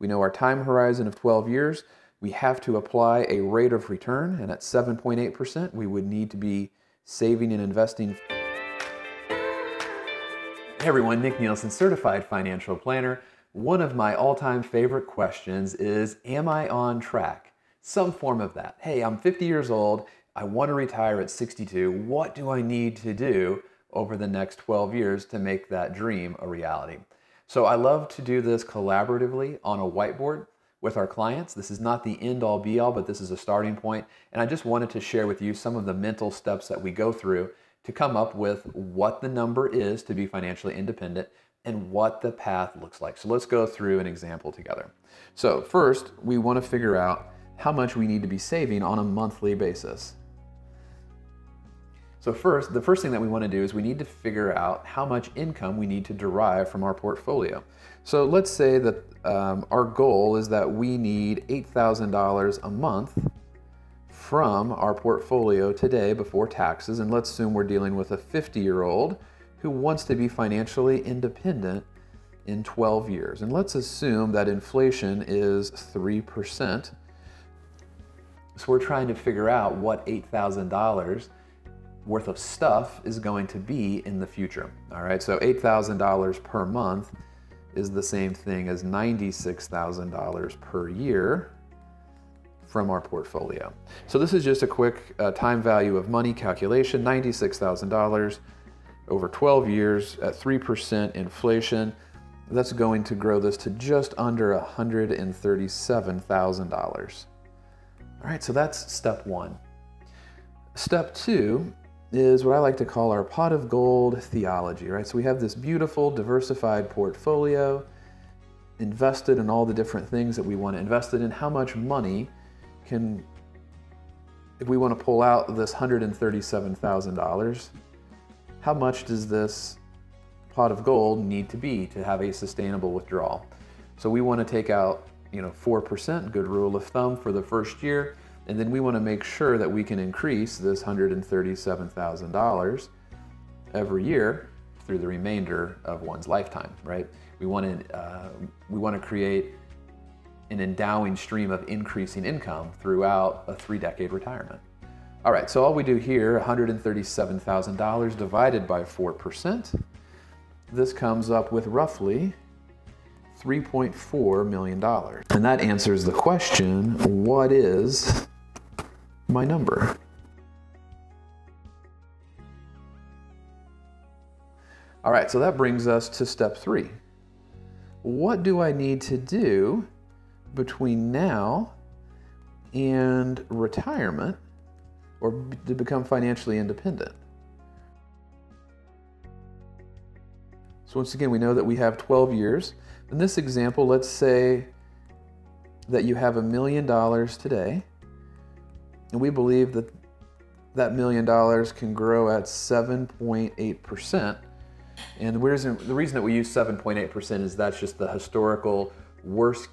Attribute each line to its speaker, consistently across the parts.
Speaker 1: We know our time horizon of 12 years. We have to apply a rate of return, and at 7.8%, we would need to be saving and investing. Hey everyone, Nick Nielsen, Certified Financial Planner. One of my all-time favorite questions is, am I on track? Some form of that. Hey, I'm 50 years old. I want to retire at 62. What do I need to do over the next 12 years to make that dream a reality? So I love to do this collaboratively on a whiteboard with our clients. This is not the end-all be-all, but this is a starting point. And I just wanted to share with you some of the mental steps that we go through to come up with what the number is to be financially independent and what the path looks like. So let's go through an example together. So first, we want to figure out how much we need to be saving on a monthly basis. So the first thing that we want to do is we need to figure out how much income we need to derive from our portfolio. So let's say that our goal is that we need $8,000 a month from our portfolio today before taxes. And let's assume we're dealing with a 50-year-old who wants to be financially independent in 12 years. And let's assume that inflation is 3%. So we're trying to figure out what $8,000 worth of stuff is going to be in the future. All right, so $8,000 per month is the same thing as $96,000 per year from our portfolio. So this is just a quick time value of money calculation, $96,000 over 12 years at 3% inflation. That's going to grow this to just under $137,000. All right, so that's step one. Step two is what I like to call our pot of gold theology, right? So we have this beautiful diversified portfolio invested in all the different things that we want to invest it in. How much money can, if we want to pull out this $137,000, how much does this pot of gold need to be to have a sustainable withdrawal? So we want to take out 4%, good rule of thumb for the first year, and then we want to make sure that we can increase this $137,000 every year through the remainder of one's lifetime, right? We want to create an endowing stream of increasing income throughout a 3-decade retirement. All right, so all we do here, $137,000 divided by 4%, this comes up with roughly $3.4 million. And that answers the question, what is my number? All right, so that brings us to step 3. What do I need to do between now and retirement or to become financially independent? So once again, we know that we have 12 years. In this example, let's say that you have $1 million today, and we believe that that $1 million can grow at 7.8%. And the reason that we use 7.8% is that's just the historical worst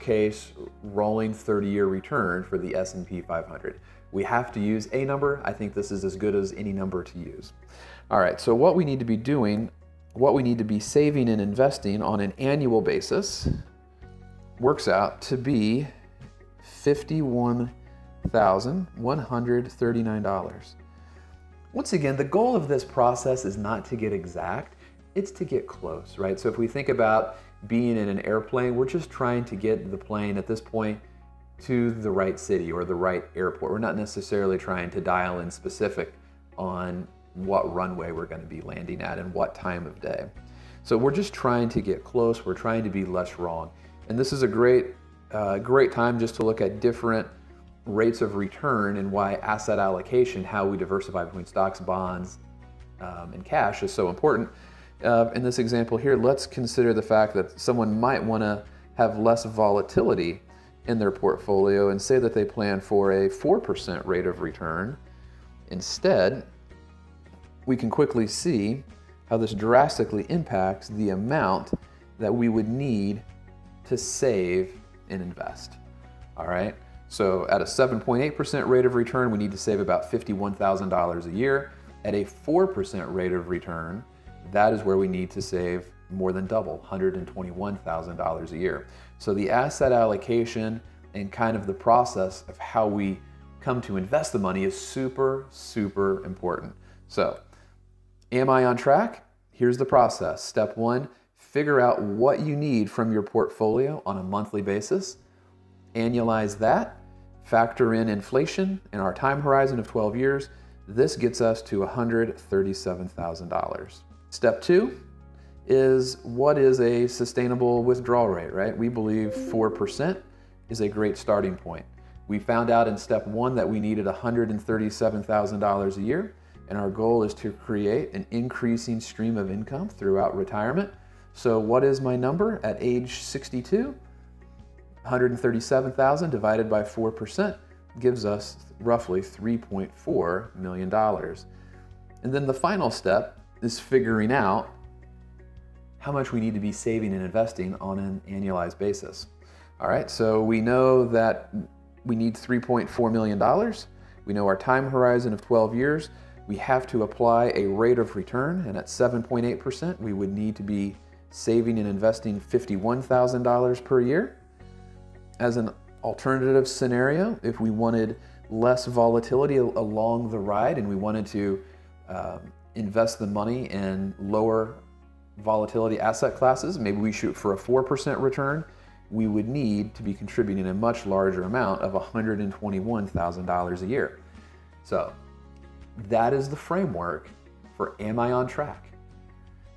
Speaker 1: case rolling 30-year return for the S&P 500. We have to use a number. I think this is as good as any number to use. All right, so what we need to be doing, what we need to be saving and investing on an annual basis works out to be $51,139. Once again, the goal of this process is not to get exact, it's to get close, right? So if we think about being in an airplane, we're just trying to get the plane at this point to the right city or the right airport. We're not necessarily trying to dial in specific on what runway we're going to be landing at and what time of day. So we're just trying to get close. We're trying to be less wrong. And this is a great time just to look at different rates of return and why asset allocation, how we diversify between stocks, bonds, and cash is so important. In this example here, let's consider the fact that someone might want to have less volatility in their portfolio and say that they plan for a 4% rate of return. Instead, we can quickly see how this drastically impacts the amount that we would need to save and invest. All right, so at a 7.8% rate of return, we need to save about $51,000 a year. At a 4% rate of return, that is where we need to save more than double, $121,000 a year. So the asset allocation and kind of the process of how we come to invest the money is super, super important. So, am I on track? Here's the process. Step one, figure out what you need from your portfolio on a monthly basis. Annualize that, factor in inflation in our time horizon of 12 years. This gets us to $137,000. Step two is, what is a sustainable withdrawal rate, right? We believe 4% is a great starting point. We found out in step one that we needed $137,000 a year, and our goal is to create an increasing stream of income throughout retirement. So what is my number at age 62? 137,000 divided by 4% gives us roughly $3.4 million. And then the final step is figuring out how much we need to be saving and investing on an annualized basis. All right, so we know that we need $3.4 million. We know our time horizon of 12 years. We have to apply a rate of return, and at 7.8%, we would need to be saving and investing $51,000 per year. As an alternative scenario, if we wanted less volatility along the ride and we wanted to invest the money in lower volatility asset classes, maybe we shoot for a 4% return, we would need to be contributing a much larger amount of $121,000 a year. So that is the framework for Am I on Track?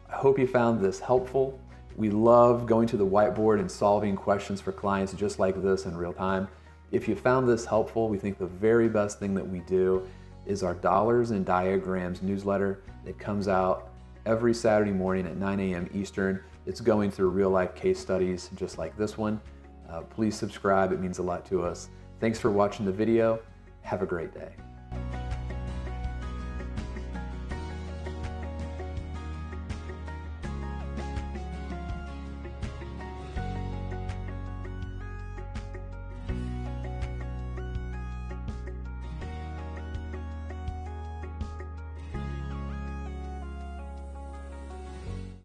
Speaker 1: I hope you found this helpful. We love going to the whiteboard and solving questions for clients just like this in real time. If you found this helpful, we think the very best thing that we do is our Dollars and Diagrams newsletter that comes out every Saturday morning at 9 a.m. Eastern. It's going through real life case studies just like this one. Please subscribe, it means a lot to us. Thanks for watching the video. Have a great day.